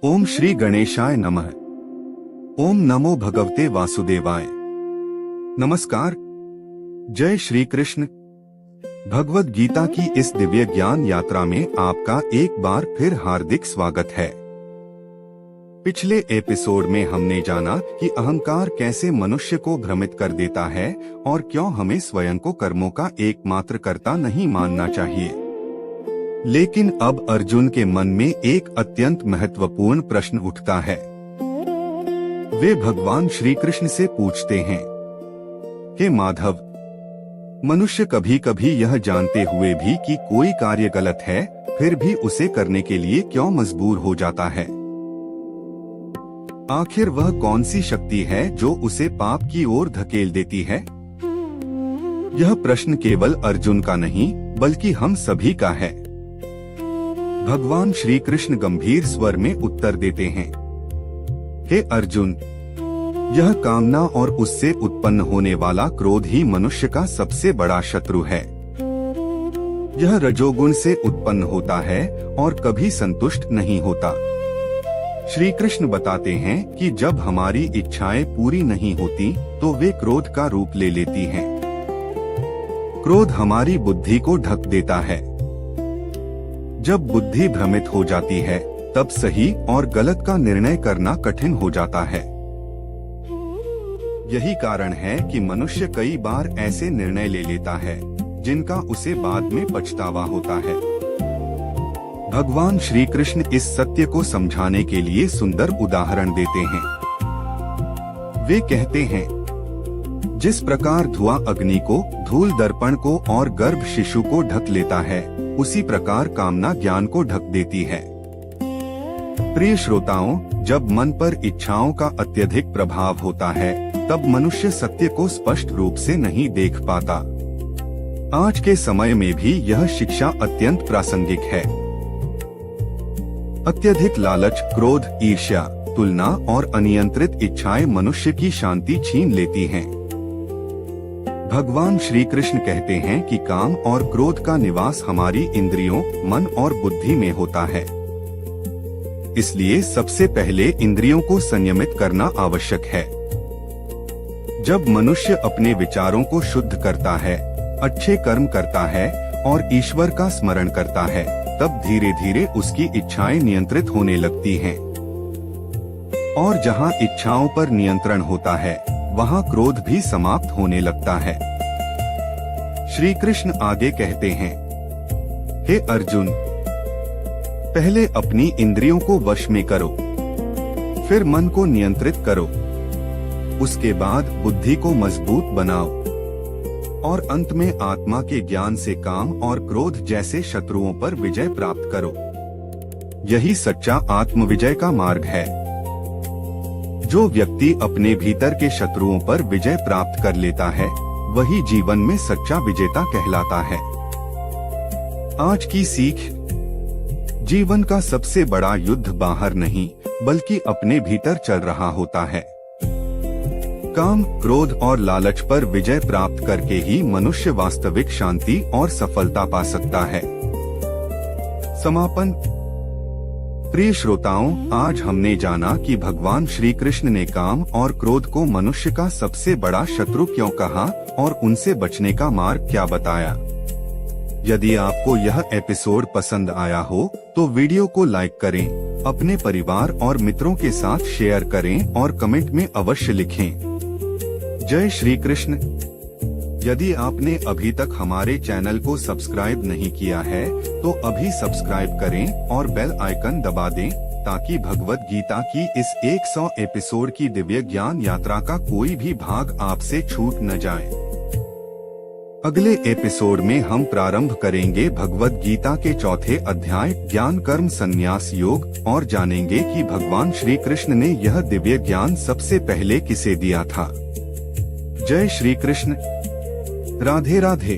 ओम श्री गणेशाय नमः। ओम नमो भगवते वासुदेवाय। नमस्कार। जय श्री कृष्ण। भगवद गीता की इस दिव्य ज्ञान यात्रा में आपका एक बार फिर हार्दिक स्वागत है। पिछले एपिसोड में हमने जाना कि अहंकार कैसे मनुष्य को भ्रमित कर देता है और क्यों हमें स्वयं को कर्मों का एकमात्र कर्ता नहीं मानना चाहिए। लेकिन अब अर्जुन के मन में एक अत्यंत महत्वपूर्ण प्रश्न उठता है। वे भगवान श्री कृष्ण से पूछते हैं, हे माधव, मनुष्य कभी कभी यह जानते हुए भी कि कोई कार्य गलत है, फिर भी उसे करने के लिए क्यों मजबूर हो जाता है? आखिर वह कौन सी शक्ति है जो उसे पाप की ओर धकेल देती है? यह प्रश्न केवल अर्जुन का नहीं बल्कि हम सभी का है। भगवान श्री कृष्ण गंभीर स्वर में उत्तर देते हैं, हे अर्जुन, यह कामना और उससे उत्पन्न होने वाला क्रोध ही मनुष्य का सबसे बड़ा शत्रु है। यह रजोगुण से उत्पन्न होता है और कभी संतुष्ट नहीं होता। श्री कृष्ण बताते हैं कि जब हमारी इच्छाएं पूरी नहीं होती तो वे क्रोध का रूप ले लेती हैं। क्रोध हमारी बुद्धि को ढक देता है। जब बुद्धि भ्रमित हो जाती है तब सही और गलत का निर्णय करना कठिन हो जाता है। यही कारण है कि मनुष्य कई बार ऐसे निर्णय ले लेता है जिनका उसे बाद में पछतावा होता है। भगवान श्री कृष्ण इस सत्य को समझाने के लिए सुंदर उदाहरण देते हैं। वे कहते हैं, जिस प्रकार धुआं अग्नि को, धूल दर्पण को और गर्भ शिशु को ढक लेता है, उसी प्रकार कामना ज्ञान को ढक देती है। प्रिय श्रोताओं, जब मन पर इच्छाओं का अत्यधिक प्रभाव होता है तब मनुष्य सत्य को स्पष्ट रूप से नहीं देख पाता। आज के समय में भी यह शिक्षा अत्यंत प्रासंगिक है। अत्यधिक लालच, क्रोध, ईर्ष्या, तुलना और अनियंत्रित इच्छाएं मनुष्य की शांति छीन लेती हैं। भगवान श्री कृष्ण कहते हैं कि काम और क्रोध का निवास हमारी इंद्रियों, मन और बुद्धि में होता है। इसलिए सबसे पहले इंद्रियों को संयमित करना आवश्यक है। जब मनुष्य अपने विचारों को शुद्ध करता है, अच्छे कर्म करता है और ईश्वर का स्मरण करता है, तब धीरे धीरे उसकी इच्छाएं नियंत्रित होने लगती हैं। और जहां इच्छाओं पर नियंत्रण होता है वहां क्रोध भी समाप्त होने लगता है। श्री कृष्ण आगे कहते हैं, हे अर्जुन, पहले अपनी इंद्रियों को वश में करो, फिर मन को नियंत्रित करो, उसके बाद बुद्धि को मजबूत बनाओ और अंत में आत्मा के ज्ञान से काम और क्रोध जैसे शत्रुओं पर विजय प्राप्त करो। यही सच्चा आत्मविजय का मार्ग है। जो व्यक्ति अपने भीतर के शत्रुओं पर विजय प्राप्त कर लेता है वही जीवन में सच्चा विजेता कहलाता है। आज की सीख, जीवन का सबसे बड़ा युद्ध बाहर नहीं बल्कि अपने भीतर चल रहा होता है। काम, क्रोध और लालच पर विजय प्राप्त करके ही मनुष्य वास्तविक शांति और सफलता पा सकता है। समापन। प्रिय श्रोताओं, आज हमने जाना कि भगवान श्री कृष्ण ने काम और क्रोध को मनुष्य का सबसे बड़ा शत्रु क्यों कहा और उनसे बचने का मार्ग क्या बताया। यदि आपको यह एपिसोड पसंद आया हो तो वीडियो को लाइक करें, अपने परिवार और मित्रों के साथ शेयर करें और कमेंट में अवश्य लिखें। जय श्री कृष्ण। यदि आपने अभी तक हमारे चैनल को सब्सक्राइब नहीं किया है तो अभी सब्सक्राइब करें और बेल आइकन दबा दें ताकि भगवद गीता की इस 100 एपिसोड की दिव्य ज्ञान यात्रा का कोई भी भाग आपसे छूट न जाए। अगले एपिसोड में हम प्रारंभ करेंगे भगवद गीता के चौथे अध्याय ज्ञान कर्म संन्यास योग और जानेंगे कि भगवान श्री कृष्ण ने यह दिव्य ज्ञान सबसे पहले किसे दिया था। जय श्री कृष्ण। राधे राधे।